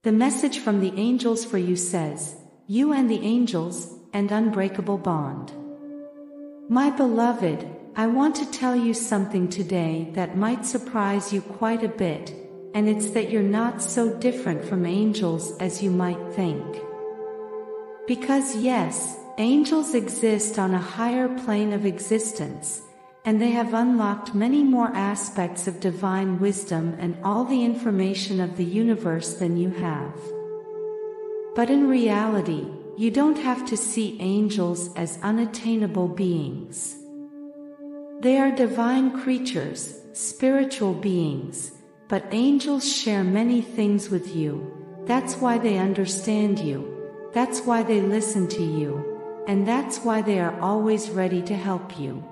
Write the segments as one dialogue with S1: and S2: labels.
S1: The message from the angels for you says, "You and the angels, and unbreakable bond." My beloved, I want to tell you something today that might surprise you quite a bit, and it's that you're not so different from angels as you might think. Because yes, angels exist on a higher plane of existence, and they have unlocked many more aspects of divine wisdom and all the information of the universe than you have. But in reality, you don't have to see angels as unattainable beings. They are divine creatures, spiritual beings, but angels share many things with you. That's why they understand you, that's why they listen to you, and that's why they are always ready to help you.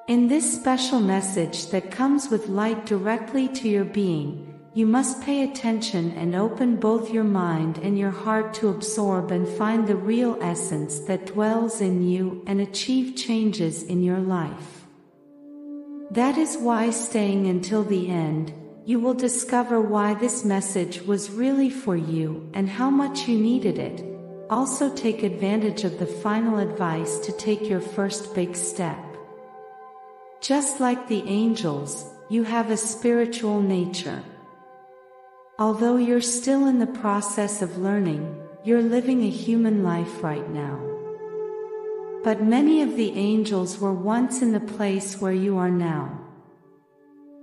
S1: In this special message that comes with light directly to your being, you must pay attention and open both your mind and your heart to absorb and find the real essence that dwells in you and achieve changes in your life. That is why, staying until the end, you will discover why this message was really for you and how much you needed it. Also, take advantage of the final advice to take your first big step. Just like the angels, you have a spiritual nature. Although you're still in the process of learning, you're living a human life right now. But many of the angels were once in the place where you are now.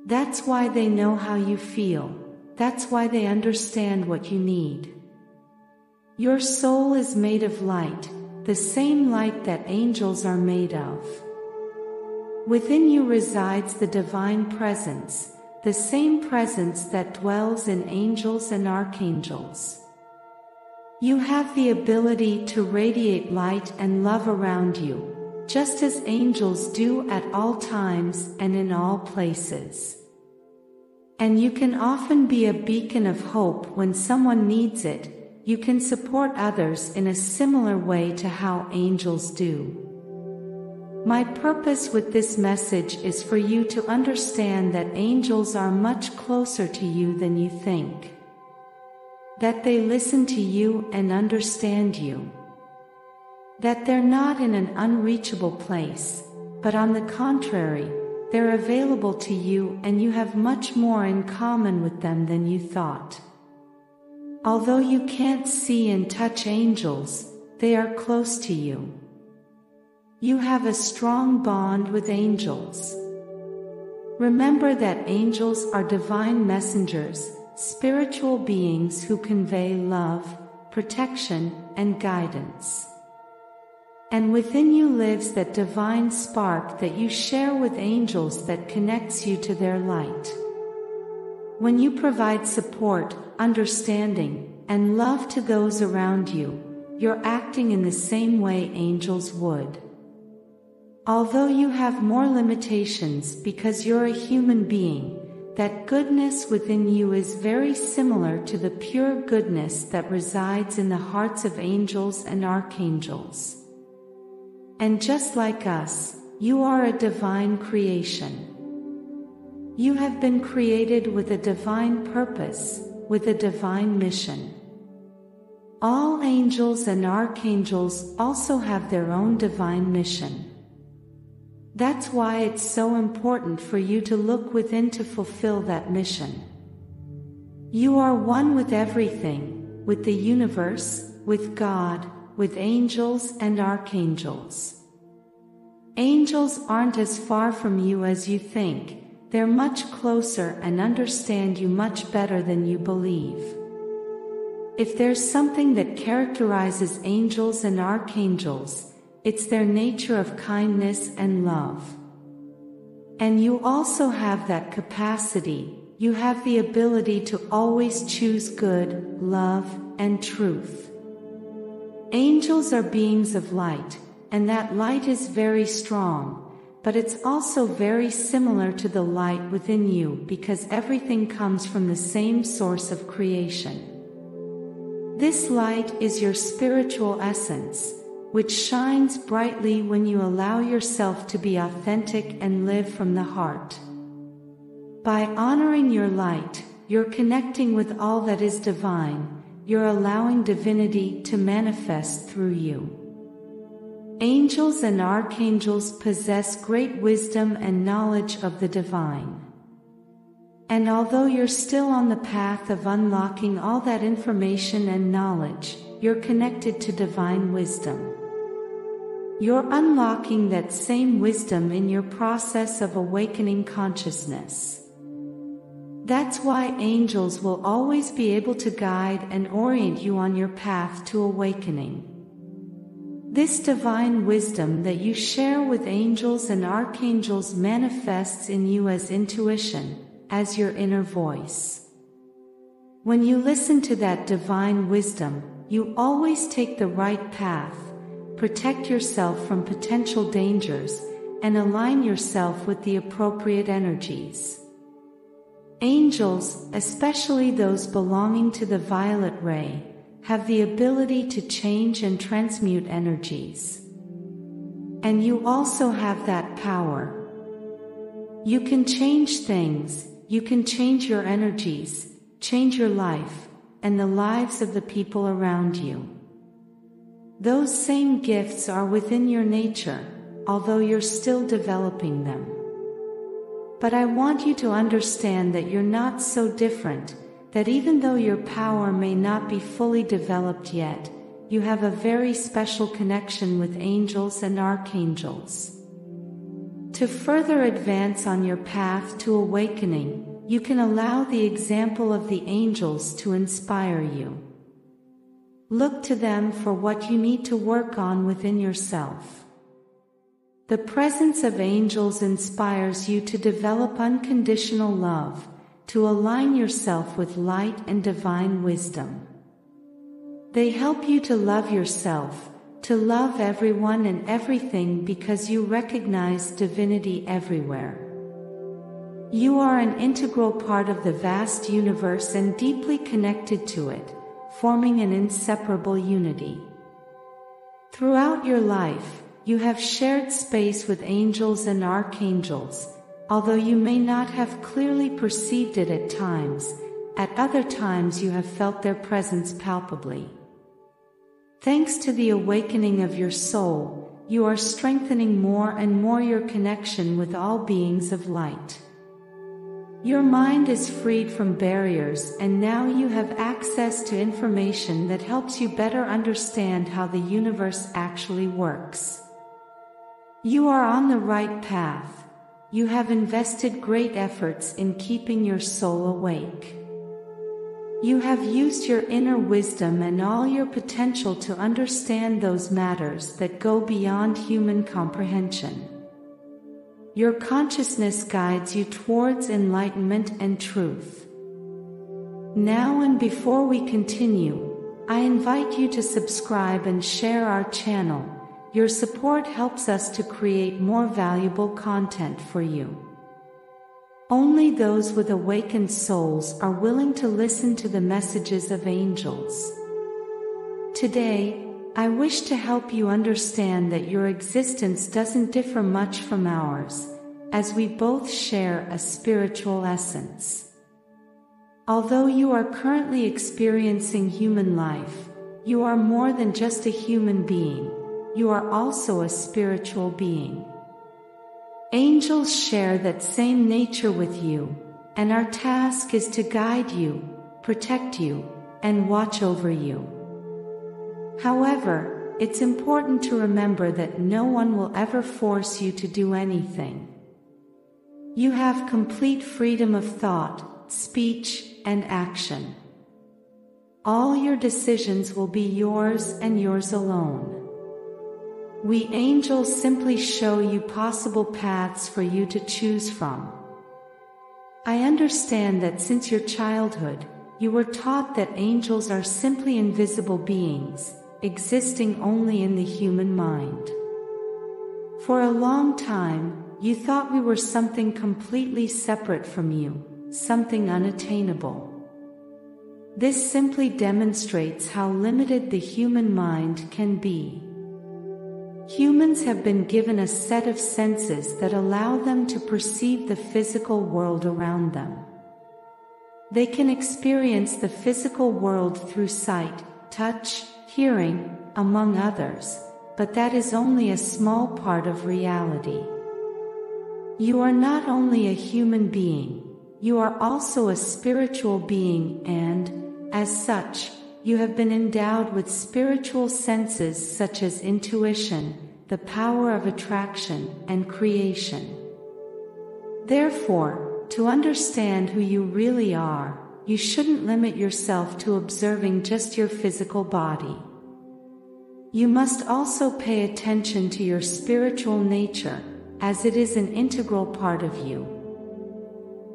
S1: That's why they know how you feel. That's why they understand what you need. Your soul is made of light, the same light that angels are made of. Within you resides the divine presence, the same presence that dwells in angels and archangels. You have the ability to radiate light and love around you, just as angels do at all times and in all places. And you can often be a beacon of hope when someone needs it. You can support others in a similar way to how angels do. My purpose with this message is for you to understand that angels are much closer to you than you think. That they listen to you and understand you. That they're not in an unreachable place, but on the contrary, they're available to you and you have much more in common with them than you thought. Although you can't see and touch angels, they are close to you. You have a strong bond with angels. Remember that angels are divine messengers, spiritual beings who convey love, protection, and guidance. And within you lives that divine spark that you share with angels that connects you to their light. When you provide support, understanding, and love to those around you, you're acting in the same way angels would. Although you have more limitations because you're a human being, that goodness within you is very similar to the pure goodness that resides in the hearts of angels and archangels. And just like us, you are a divine creation. You have been created with a divine purpose, with a divine mission. All angels and archangels also have their own divine mission. That's why it's so important for you to look within to fulfill that mission. You are one with everything, with the universe, with God, with angels and archangels. Angels aren't as far from you as you think. They're much closer and understand you much better than you believe. If there's something that characterizes angels and archangels, it's their nature of kindness and love. And you also have that capacity. You have the ability to always choose good, love, and truth. Angels are beings of light, and that light is very strong, but it's also very similar to the light within you because everything comes from the same source of creation. This light is your spiritual essence, which shines brightly when you allow yourself to be authentic and live from the heart. By honoring your light, you're connecting with all that is divine, you're allowing divinity to manifest through you. Angels and archangels possess great wisdom and knowledge of the divine. And although you're still on the path of unlocking all that information and knowledge, you're connected to divine wisdom. You're unlocking that same wisdom in your process of awakening consciousness. That's why angels will always be able to guide and orient you on your path to awakening. This divine wisdom that you share with angels and archangels manifests in you as intuition, as your inner voice. When you listen to that divine wisdom, you always take the right path, protect yourself from potential dangers, and align yourself with the appropriate energies. Angels, especially those belonging to the violet ray, have the ability to change and transmute energies. And you also have that power. You can change things, you can change your energies, change your life, and the lives of the people around you. Those same gifts are within your nature, although you're still developing them. But I want you to understand that you're not so different, that even though your power may not be fully developed yet, you have a very special connection with angels and archangels. To further advance on your path to awakening, you can allow the example of the angels to inspire you. Look to them for what you need to work on within yourself. The presence of angels inspires you to develop unconditional love, to align yourself with light and divine wisdom. They help you to love yourself, to love everyone and everything because you recognize divinity everywhere. You are an integral part of the vast universe and deeply connected to it, forming an inseparable unity. Throughout your life, you have shared space with angels and archangels, although you may not have clearly perceived it at times. At other times you have felt their presence palpably. Thanks to the awakening of your soul, you are strengthening more and more your connection with all beings of light. Your mind is freed from barriers, and now you have access to information that helps you better understand how the universe actually works. You are on the right path. You have invested great efforts in keeping your soul awake. You have used your inner wisdom and all your potential to understand those matters that go beyond human comprehension. Your consciousness guides you towards enlightenment and truth. Now and before we continue, I invite you to subscribe and share our channel. Your support helps us to create more valuable content for you. Only those with awakened souls are willing to listen to the messages of angels. Today, I wish to help you understand that your existence doesn't differ much from ours, as we both share a spiritual essence. Although you are currently experiencing human life, you are more than just a human being. You are also a spiritual being. Angels share that same nature with you, and our task is to guide you, protect you, and watch over you. However, it's important to remember that no one will ever force you to do anything. You have complete freedom of thought, speech, and action. All your decisions will be yours and yours alone. We angels simply show you possible paths for you to choose from. I understand that since your childhood, you were taught that angels are simply invisible beings, existing only in the human mind. For a long time, you thought we were something completely separate from you, something unattainable. This simply demonstrates how limited the human mind can be. Humans have been given a set of senses that allow them to perceive the physical world around them. They can experience the physical world through sight, touch, hearing, among others, but that is only a small part of reality. You are not only a human being, you are also a spiritual being and, as such, you have been endowed with spiritual senses such as intuition, the power of attraction, and creation. Therefore, to understand who you really are, you shouldn't limit yourself to observing just your physical body. You must also pay attention to your spiritual nature, as it is an integral part of you.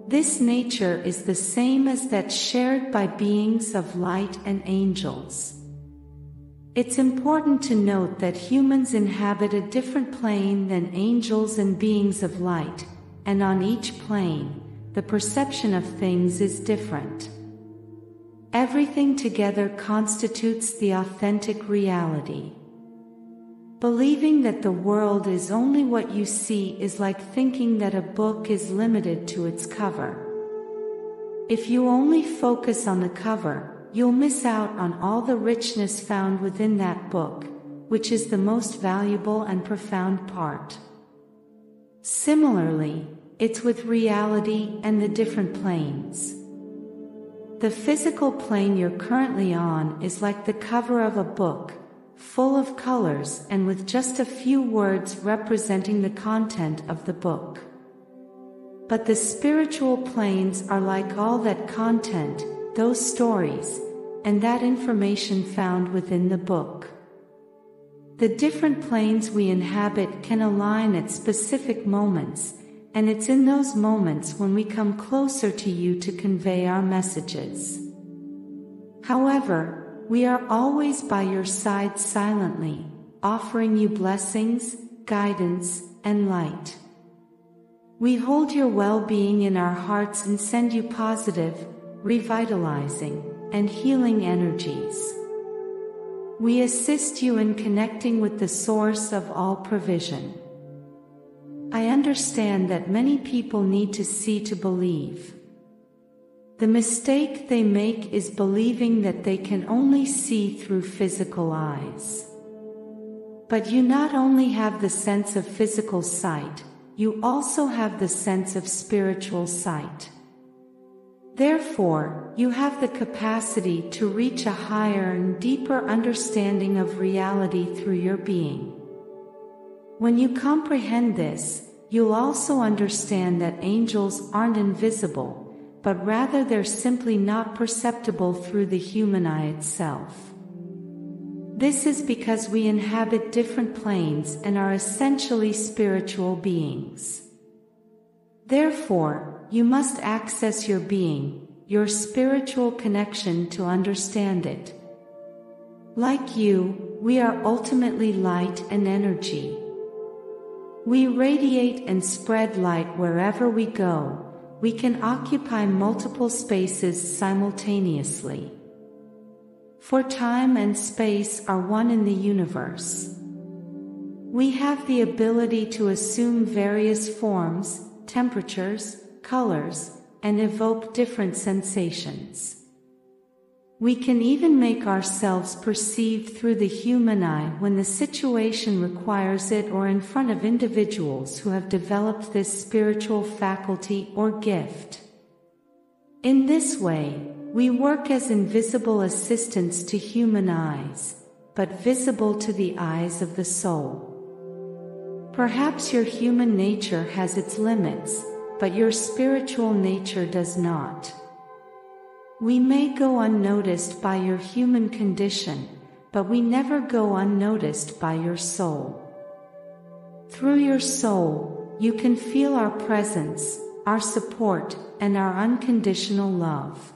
S1: This nature is the same as that shared by beings of light and angels. It's important to note that humans inhabit a different plane than angels and beings of light, and on each plane, the perception of things is different. Everything together constitutes the authentic reality. Believing that the world is only what you see is like thinking that a book is limited to its cover. If you only focus on the cover, you'll miss out on all the richness found within that book, which is the most valuable and profound part. Similarly, it's with reality and the different planes. The physical plane you're currently on is like the cover of a book, full of colors and with just a few words representing the content of the book. But the spiritual planes are like all that content, those stories, and that information found within the book. The different planes we inhabit can align at specific moments, and it's in those moments when we come closer to you to convey our messages. However, we are always by your side silently, offering you blessings, guidance, and light. We hold your well-being in our hearts and send you positive, revitalizing, and healing energies. We assist you in connecting with the source of all provision. I understand that many people need to see to believe. The mistake they make is believing that they can only see through physical eyes. But you not only have the sense of physical sight, you also have the sense of spiritual sight. Therefore, you have the capacity to reach a higher and deeper understanding of reality through your being. When you comprehend this, you'll also understand that angels aren't invisible, but rather they're simply not perceptible through the human eye itself. This is because we inhabit different planes and are essentially spiritual beings. Therefore, you must access your being, your spiritual connection to understand it. Like you, we are ultimately light and energy. We radiate and spread light wherever we go. We can occupy multiple spaces simultaneously. For time and space are one in the universe. We have the ability to assume various forms, temperatures, colors, and evoke different sensations. We can even make ourselves perceived through the human eye when the situation requires it or in front of individuals who have developed this spiritual faculty or gift. In this way, we work as invisible assistants to human eyes, but visible to the eyes of the soul. Perhaps your human nature has its limits, but your spiritual nature does not. We may go unnoticed by your human condition, but we never go unnoticed by your soul. Through your soul, you can feel our presence, our support, and our unconditional love.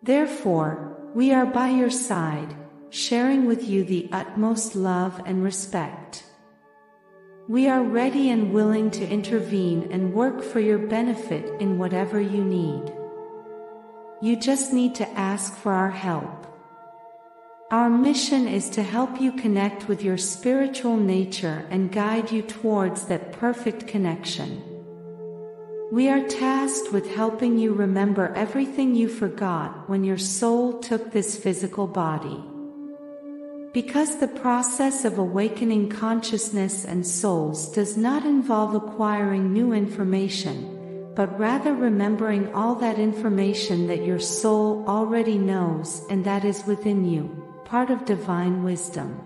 S1: Therefore, we are by your side, sharing with you the utmost love and respect. We are ready and willing to intervene and work for your benefit in whatever you need. You just need to ask for our help. Our mission is to help you connect with your spiritual nature and guide you towards that perfect connection. We are tasked with helping you remember everything you forgot when your soul took this physical body. Because the process of awakening consciousness and souls does not involve acquiring new information, but rather remembering all that information that your soul already knows and that is within you, part of divine wisdom.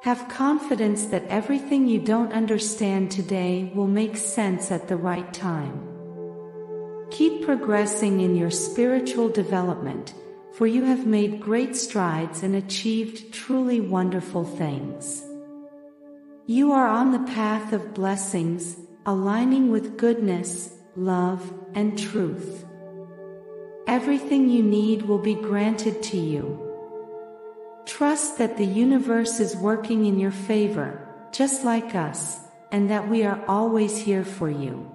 S1: Have confidence that everything you don't understand today will make sense at the right time. Keep progressing in your spiritual development, for you have made great strides and achieved truly wonderful things. You are on the path of blessings, aligning with goodness, love, and truth. Everything you need will be granted to you. Trust that the universe is working in your favor, just like us, and that we are always here for you.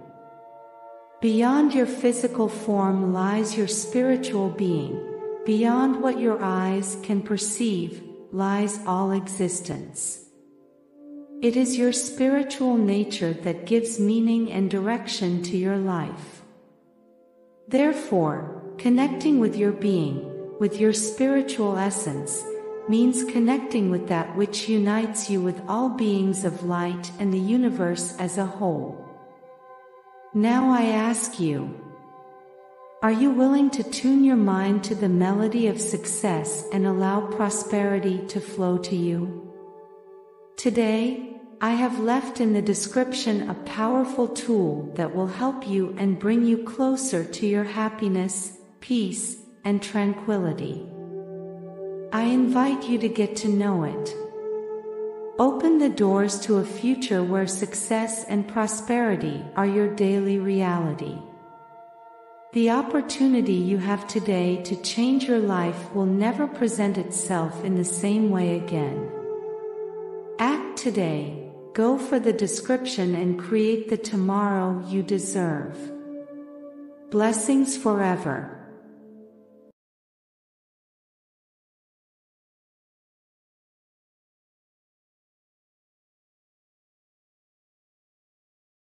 S1: Beyond your physical form lies your spiritual being. Beyond what your eyes can perceive lies all existence. It is your spiritual nature that gives meaning and direction to your life. Therefore, connecting with your being, with your spiritual essence, means connecting with that which unites you with all beings of light and the universe as a whole. Now I ask you, are you willing to tune your mind to the melody of success and allow prosperity to flow to you? Today, I have left in the description a powerful tool that will help you and bring you closer to your happiness, peace, and tranquility. I invite you to get to know it. Open the doors to a future where success and prosperity are your daily reality. The opportunity you have today to change your life will never present itself in the same way again. Act today, go for the description and create the tomorrow you deserve. Blessings forever.